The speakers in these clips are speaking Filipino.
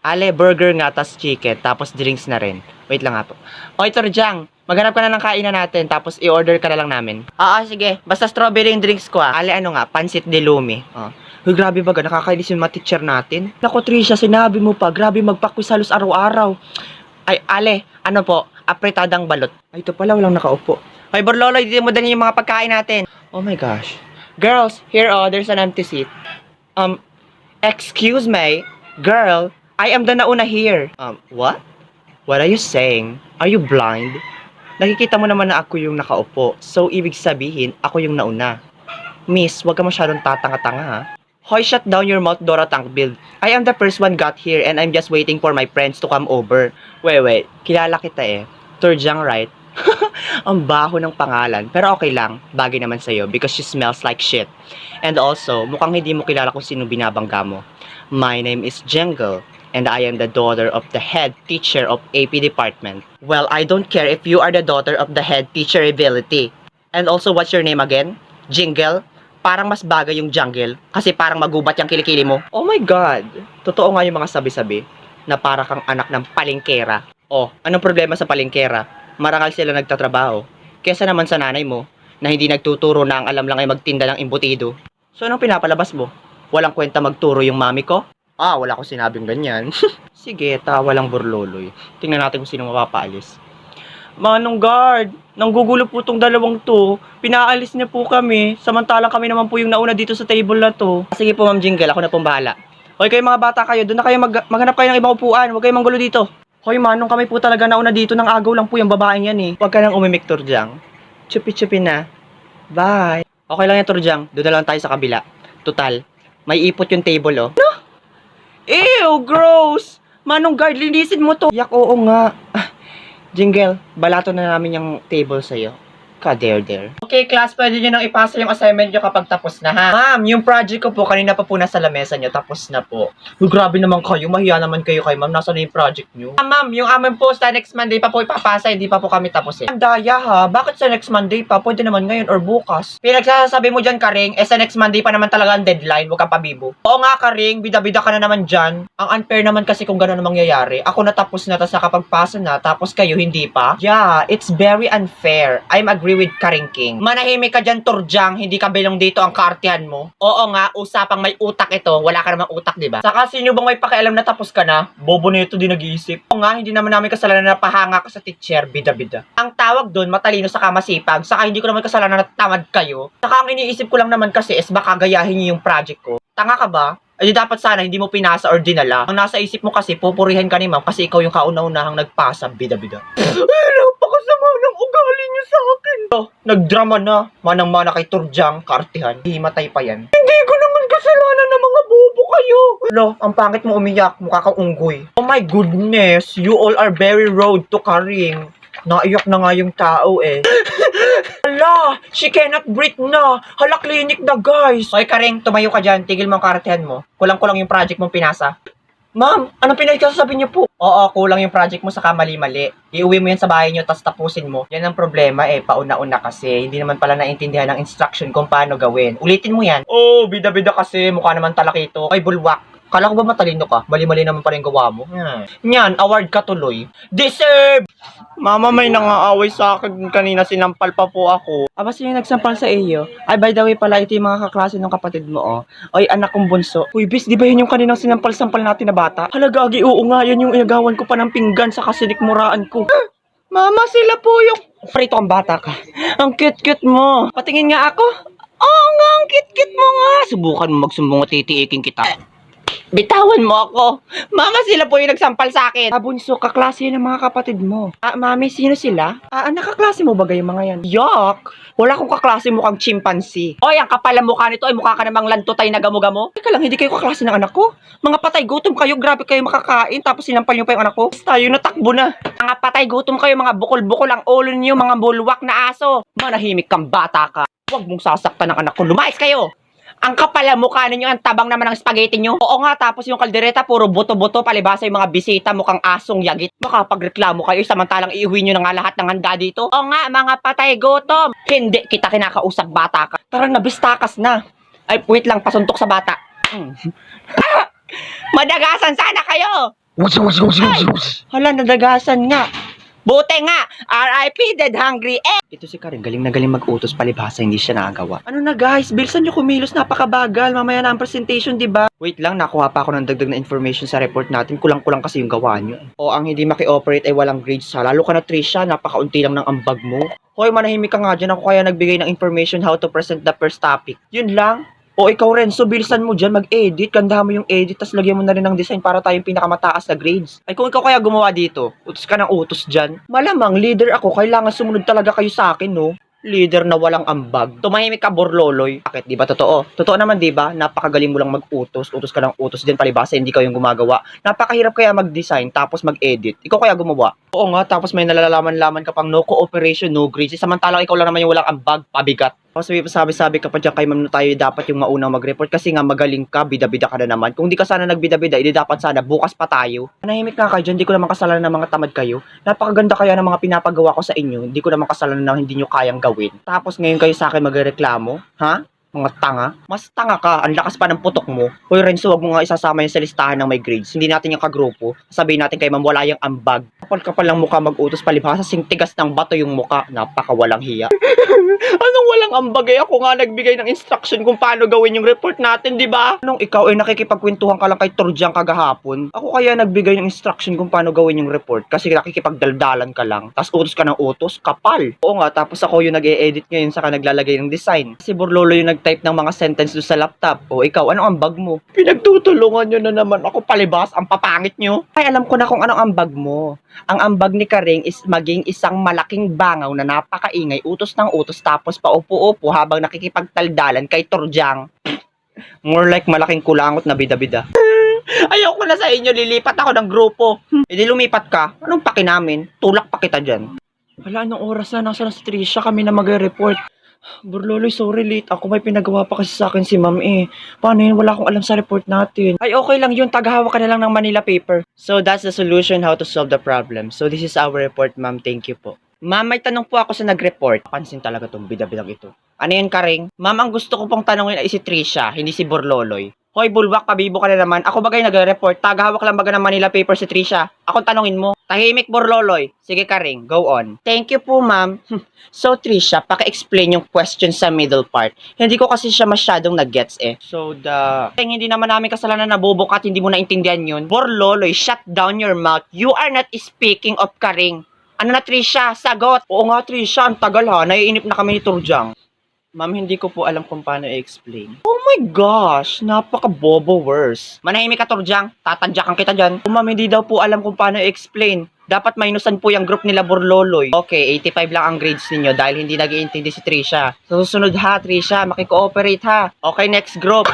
Ale, burger nga, tas chicken, tapos drinks na rin. Wait lang nga po. Okay, Torjang, maghanap ka na ng kainan natin, tapos i-order ka na lang namin. Sige. Basta strawberry yung drinks ko, ah. Ale, ano nga, pansit de lumi. Uy, grabe baga, nakakainis yung mga teacher natin. Naku, Trisha, sinabi mo pa, grabe magpakwiz halos araw-araw. Ay, Ale, ano po, apretadang balot. Ay, ito pala, walang nakaupo. Ay, Borloloy, dito mo dalhin yung mga pagkain natin. Oh my gosh. Girls, here, there's an empty seat. Excuse me, girl, I am the nauna here. What? What are you saying? Are you blind? Nakikita mo naman na ako yung nakaupo. So, ibig sabihin, ako yung nauna. Miss, wag ka masyadong tatanga-tanga, ha? Hoy, shut down your mouth, Dora Tankbild. I am the first one got here and I'm just waiting for my friends to come over. Wait. Kilala kita eh. Turjang, right? Ang baho ng pangalan. Pero okay lang. Bagay naman sa'yo because she smells like shit. And also, mukhang hindi mo kilala kung sino binabangga mo. My name is Jengle. And I am the daughter of the head teacher of AP department. Well, I don't care if you are the daughter of the head teacher ability. And also, what's your name again? Jingle? Parang mas bagay yung jungle kasi parang magubat yung kilikili mo. Oh my God! Totoo nga yung mga sabi-sabi na para kang anak ng palengkera. Anong problema sa palengkera? Marangal sila nagtatrabaho. Kesa naman sa nanay mo na hindi nagtuturo na ang alam lang ay magtinda ng imbutido. So, anong pinapalabas mo? Walang kwenta magturo yung mami ko? Wala ko sinabing ganyan. Sige, tawa lang Borloloy. Tingnan natin kung sino mapapaalis. Manong guard, nanggugulo po tong dalawang to. Pinaalis niya po kami. Samantalang kami naman po yung nauna dito sa table na to. Sige po, Ma'am Jingle, ako na pong bahala. Hoy, kayo mga bata kayo, doon na kayo maghanap kayo ng ibang upuan. Huwag kayong manggulo dito. Hoy, Manong, kami po talaga nauna dito. Nang agaw lang po yung babaeng yan eh. Huwag ka nang umimik, Turjang. Chupi-chupi na. Bye. Okay lang yan, Turjang. Doon na lang tayo sa kabila. Total, may ipot yung table, oh. No? Ew, gross! Manong guard, linisin mo to. Yak, oo nga. Jingle, balato na namin yung table sa'yo. Ka-dare-dare. Okay, class, pwede nyo nang ipasa yung assignment nyo kapag tapos na, ha? Ma'am, yung project ko po, kanina pa po nasa lamesa nyo, tapos na po. Uy, grabe naman kayo, mahiya naman kayo kay ma'am, nasa na yung project nyo? Ma'am, yung amin po, sa next Monday pa po ipapasa, hindi pa po kami tapos eh. Ang daya ha, bakit sa next Monday pa? Pwede naman ngayon or bukas. Pinagsasabi mo dyan, Karing, sa next Monday pa naman talaga ang deadline, huwag kang pabibo. Oo nga, Karing, bida-bida ka na naman dyan. Ang unfair naman kasi kung gano'n ang mangyayari. Ako natapos na, tapos nakapagpasa na, tapos kayo hindi pa. Yeah, it's very unfair. I'm agree with Karing King. Manahimik ka dyan, Turjang, hindi ka bilong dito ang kaartihan mo. Oo nga, usapang may utak ito, wala ka namang utak, di ba? Saka sino bang may pakialam na tapos ka na? Bobo na ito din nag-iisip. Oo nga, hindi naman namin kasalanan na pahanga ka sa teacher, bida-bida. Ang tawag doon, matalino sa kamasipag, saka hindi ko naman kasalanan na tamad kayo. Saka ang iniisip ko lang naman kasi is baka gayahin niyo yung project ko. Tanga ka ba? Ay dapat sana hindi mo pinasa or dinala. Ang nasa isip mo kasi, pupurihan ka ni ma'am kasi ikaw yung kauna-unahang nagpasa, bida-bida. Napakasama ng ugali niyo sa akin. Nagdrama na. Manang-mana kay Turjang, kaartihan. Himatay pa yan. Hindi ko naman kasalanan ng mga bobo kayo. Ang pangit mo umiyak, mukha kang unggoy. Oh my goodness, you all are very rude to Karing. Naiyak na nga yung tao eh. Hala, she cannot breathe na. Hala, clinic na guys. Hoy Karing, tumayo ka dyan. Tigil mo ang kaartihan mo. Kulang-kulang yung project mong pinasa. Ma'am, anong pinagsasabi niyo po? Oo, kulang yung project mo sa mali-mali. Iuwi mo yan sa bahay niyo, tapos tapusin mo. Yan ang problema eh, pauna-una kasi. Hindi naman pala naintindihan ng instruction kung paano gawin. Ulitin mo yan. Bida-bida kasi. Mukha naman talakito. Ay, bulwak. Kala ko ba matalino ka? Mali-mali naman pa rin gawa mo. Yan, award ka tuloy. Deserve! Mama, may nangaaway sa akin kanina, sinampal pa po ako. Sino yung nagsampal sa iyo? Ay, by the way pala, ito yung mga kaklase ng kapatid mo, oh. Oy, anak kong bunso. Uy, bis, di ba yun yung kaninang sinampal-sampal natin na bata? Halagagi, oo nga, yan yung inagawan ko pa ng pinggan sa kasinikmuraan ko. Mama, sila po yung... Prito kang bata ka. Ang cute-cute mo. Patingin nga ako. Oo nga, ang cute-cute mo nga. Subukan mo magsumbong at titiikin kita. Bitawan mo ako. Mama, sila po yung nagsampal sa akin. Bunso, kaklase ng mga kapatid mo. Mami, sino sila? Nakaklase mo ba yung mga yan? Yuck! Wala akong kaklase mukhang chimpanzee. Oy, ang kapal ang mukha nito ay mukha ka namang lantutay na gamo-gamo. Teka lang, hindi kayo kaklase ng anak ko. Mga patay gutom kayo, grabe kayo makakain, tapos sinampal nyo pa yung anak ko. Tayo natakbo na. Mga patay gutom kayo, mga bukol-bukol ang ulo niyo, mga bulwak na aso. Manahimik kang bata ka. Huwag mong sasaktan ng anak ko. Lumayas kayo! Ang kapal ang mukha ninyo, ang tabang naman ng spaghetti nyo. Oo nga, tapos yung kaldereta, puro buto-buto, palibasa yung mga bisita, mukhang asong yagit. Makapagreklamo kayo, samantalang iuwi nyo na nga lahat ng handa dito. Oo nga, mga patay gutom. Hindi kita kinakausap, bata ka. Tara na, bistakas na. Ay, wait lang, pasuntok sa bata. Madagasan sana kayo! Hala, nadagasan nga. Buti nga! RIP, dead hungry, eh! Ito si Karen, galing na galing mag-utos palibhasa, hindi siya nakagawa. Ano na guys, bilisan nyo kumilos, napakabagal. Mamaya na ang presentation, di ba? Wait lang, nakuha pa ako ng dagdag na information sa report natin. Kulang-kulang kasi yung gawa nyo. O ang hindi maki-operate ay walang grades ha. Lalo ka na Trisha, napakaunti lang ng ambag mo. Hoy, manahimik ka nga dyan. Ako kaya nagbigay ng information how to present the first topic. Yun lang. O ikaw Renzo, bilisan mo dyan, mag-edit, gandahan mo yung edit, tas lagyan mo na rin ng design para tayong pinakamataas na grades. Ay kung ikaw kaya gumawa dito, utos ka ng utos dyan. Malamang, leader ako, kailangan sumunod talaga kayo sa akin, no? Leader na walang ambag. Tumahimik ka, Borloloy. Bakit? Di ba totoo? Totoo naman, di ba? Napakagaling mo lang mag-utos. Utos ka ng utos din, palibasa, hindi ka yung gumagawa. Napakahirap kaya mag-design, tapos mag-edit. Ikaw kaya gumawa? Oo nga, tapos may nalalaman-laman ka pang no cooperation, no grades. Samantalang ikaw lang naman yung walang ambag, pabigat. Tapos sabi ka pa dyan kay ma'am na tayo dapat yung maunang mag-report kasi nga magaling ka, bida-bida ka na naman. Kung di ka sana nagbida-bida, hindi dapat sana bukas pa tayo. Manahimik nga kayo dyan, di ko naman kasalanan ng mga tamad kayo. Napakaganda kaya ng mga pinapagawa ko sa inyo, hindi ko naman kasalanan ng hindi nyo kayang gawin. Tapos ngayon kayo sa akin magreklamo, ha? Mga tanga. Mas tanga ka. Ang lakas pa ng putok mo. Hoy Renzo, wag mo nga isasama yan sa listahan ng may grades. Hindi natin yung kagrupo. Sabihin natin kay ma'am wala yung ambag. Kapal-kapal lang mukha mag-utos palibhasa. Singtigas ng bato yung mukha. Napakawalang hiya. Anong walang ambag eh? Ako nga nagbigay ng instruction kung paano gawin yung report natin, di ba? Anong ikaw ay nakikipagkwentuhan ka lang kay Turjang kagahapon? Ako kaya nagbigay ng instruction kung paano gawin yung report kasi nakikipagdaldalan ka lang. Tapos utos ka ng utos, kapal. Oo nga, tapos ako yung nag-e-edit ngayon saka naglalagay ng design. Si Borlolo yung nag-type ng mga sentence doon sa laptop. O ikaw, anong ambag mo? Pinagtutulungan nyo na naman ako palibas, ang papangit nyo. Ay, alam ko na kung anong ambag mo. Ang ambag ni Karing is maging isang malaking bangaw na napakaingay, utos ng utos tapos paupo-upo habang nakikipagtaldalan kay Turjang. More like malaking kulangot na bida-bida. Ayoko na sa inyo, lilipat ako ng grupo. E di lumipat ka, anong paki namin? Tulak pa kita dyan. Wala, anong oras na? Nasa na si Trisha, kami na mag-report. Burloloy, sorry late. Ako may pinagawa pa kasi sa akin si ma'am eh. Paano yun? Wala akong alam sa report natin. Ay, okay lang yun. Tagahawak ka na lang ng Manila paper. So, that's the solution how to solve the problem. So, this is our report, ma'am. Thank you po. Ma'am, may tanong po ako sa nag-report. Pansin talaga tong bida-bidang ito. Ano yun, Karing? Ma'am, ang gusto ko pong tanongin ay si Trisha, hindi si Borloloy. Hoy, bulwak, pabibo ka na naman. Ako bagay nag-report. Tagahawak lang baga ng Manila paper si Trisha. Ako tanongin mo. Tahimik, Borloloy. Sige, Karing. Go on. Thank you po, ma'am. So, Trisha, paki-explain yung question sa middle part. Hindi ko kasi siya masyadong nag-gets eh. So, hindi naman namin kasalanan na bobo ka at hindi mo naintindihan yun. Borloloy, shut down your mouth. You are not speaking of Karing. Ano na, Trisha? Sagot! Oo nga, Trisha. Ang tagal ha. Naiinip na kami ni Turjang. Ma'am, hindi ko po alam kung paano i-explain. Oh my gosh! Napaka-bobo worse. Manahimik ka, Turjang. Tatadyakan kita dyan. Oh, ma'am, hindi daw po alam kung paano i-explain. Dapat minusan po yung group nila Borloloy. Okay, 85 lang ang grades ninyo dahil hindi nag-iintindi si Trisha. Susunod ha, Trisha. Makikooperate ha. Okay, next group.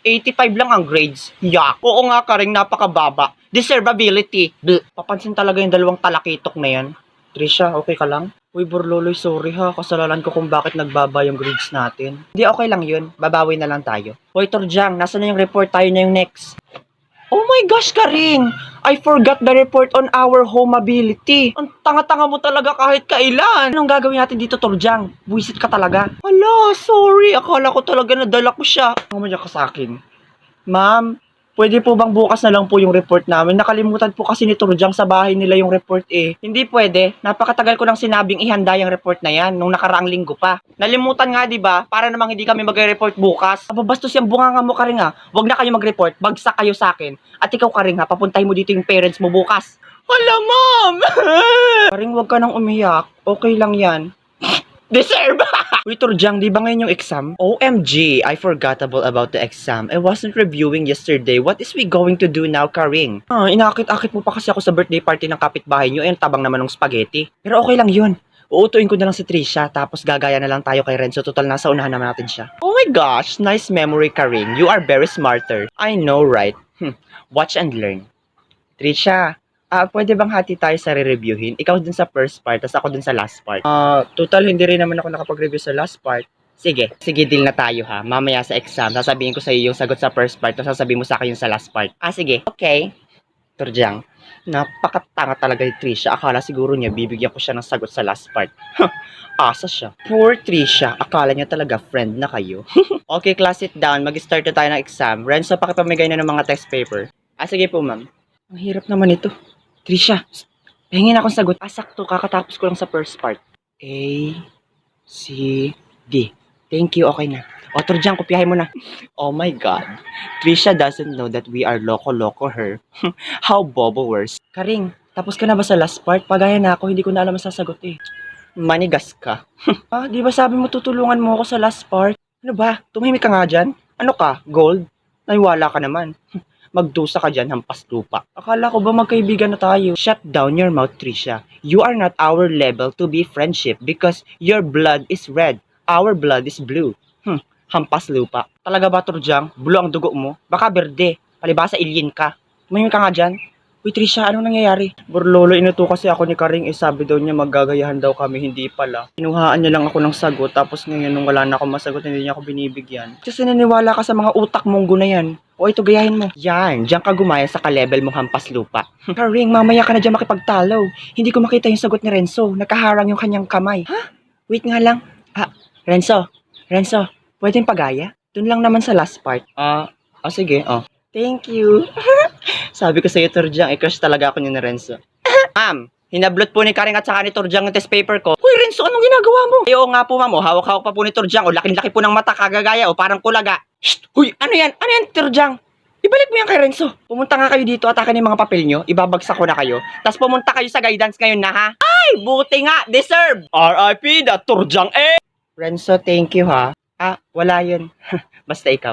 85 lang ang grades. Yak. Oo nga, Karing, napakababa. Deservability. Papansin talaga yung dalawang talakitok na yan. Trisha, okay ka lang? Uy, Borloloy, sorry ha. Kasalanan ko kung bakit nagbaba yung grades natin. Hindi, okay lang yun. Babawi na lang tayo. Hoy, Turjang, nasa na yung report? Tayo na yung next. Oh my gosh, Karing! I forgot the report on our home ability. Ang tanga-tanga mo talaga kahit kailan. Anong gagawin natin dito, Turjang? Buisit ka talaga. Hala, sorry. Akala ko talaga nadala ko siya. Mamaya ka sa akin. Ma'am, pwede po bang bukas na lang po yung report namin? Nakalimutan po kasi ni Turjang sa bahay nila yung report eh. Hindi pwede. Napakatagal ko nang sinabing ihanda yung report na yan nung nakaraang linggo pa. Nalimutan nga, di ba? Para namang hindi kami magre-report bukas. Ababastos yung bunganga mo, Karing ha. Huwag na kayo mag-report. Bagsak kayo sa akin. At ikaw, Karing ha, papuntahin mo dito yung parents mo bukas. Hala, ma'am! Karing, huwag ka nang umiyak. Okay lang yan. Deserve! Uy, Turjang, di ba ngayon yung exam? OMG, I forgot about the exam. I wasn't reviewing yesterday. What is we going to do now, Karing? Inakit-akit mo pa kasi ako sa birthday party ng kapitbahay nyo. Eh, tabang naman ng spaghetti. Pero okay lang yun. Uutuin ko na lang si Trisha, tapos gagaya na lang tayo kay Renzo. Total, nasa unahan naman natin siya. Oh my gosh, nice memory, Karing. You are very smarter. I know, right? Watch and learn. Trisha, pwede bang hati tayo sa re-reviewin? Ikaw dun sa first part, tapos ako dun sa last part. Total, hindi rin naman ako nakapag-review sa last part. Sige, deal na tayo ha. Mamaya sa exam, sasabihin ko sa iyo yung sagot sa first part, tapos sasabihin mo sa akin yung sa last part. Sige. Okay. Turjang, napakatanga talaga ni Trisha. Akala siguro niya bibigyan ko siya ng sagot sa last part. Asa siya. Poor Trisha, akala niya talaga friend na kayo. Okay, class, sit down. Mag-start na tayo ng exam. Renzo, pakipamigay na ng mga test paper. Sige po, ma'am. Ang hirap naman ito. Trisha, pahingin akong sagot. Sakto, kakatapos ko lang sa first part. A, C, D. Thank you, okay na. O, Turjang, kopyahin mo na. Oh my God. Trisha doesn't know that we are loko-loko her. How bobo worse. Karing, tapos ka na ba sa last part? Pagaya na ako, hindi ko na alam ang sasagot eh. Manigas ka. Di ba sabi mo tutulungan mo ako sa last part? Ano ba? Tumahimik ka nga dyan? Ano ka? Gold? Naiwala ka naman. Magdusa ka dyan, hampas lupa. Akala ko ba magkaibigan na tayo? Shut down your mouth, Trisha. You are not our level to be friendship because your blood is red. Our blood is blue. Hampas lupa. Talaga ba, Turjang? Blue ang dugo mo? Baka berde. Palibasa alien ka. Tumahimik ka nga dyan. Uy, Trisha, anong nangyayari? Burlolo, inuto kasi ako ni Karing, sabi daw niya maggagayahan daw kami, hindi pala. Kinuhaan niya lang ako ng sagot, tapos ngayon nung wala na akong masagot, hindi niya ako binibigyan. Kasi naniniwala ka sa mga utak monggo na yan. O ito, gayahin mo. Yan, diyan ka gumaya sa ka-level mong hampas lupa. Karing, mamaya ka na diyan makipagtalo. Hindi ko makita yung sagot ni Renzo. Nakaharang yung kanyang kamay. Ha? Wait nga lang. Renzo, pwedeng pagaya? Dun lang naman sa last part. Sige, Thank you. Sabi ko sa iyo, Turjang, crush talaga ako ni Renzo. Hinablot po ni Karing at saka ni Turjang yung test paper ko. Uy, Renzo, anong ginagawa mo? Oo nga po, ma'am. Hawak-hawak pa po ni Turjang. Laking-laki po ng mata, kagagaya. Parang kulaga. Shh! Huy, ano yan? Ano yan, Turjang? Ibalik mo yan kay Renzo. Pumunta nga kayo dito at akin yung mga papel nyo. Ibabagsak ko na kayo. Tapos pumunta kayo sa guidance ngayon na, ha? Ay, buti nga. Deserve. R.I.P. the Turjang, Renzo, thank you, ha? Wala yun. Basta ikaw.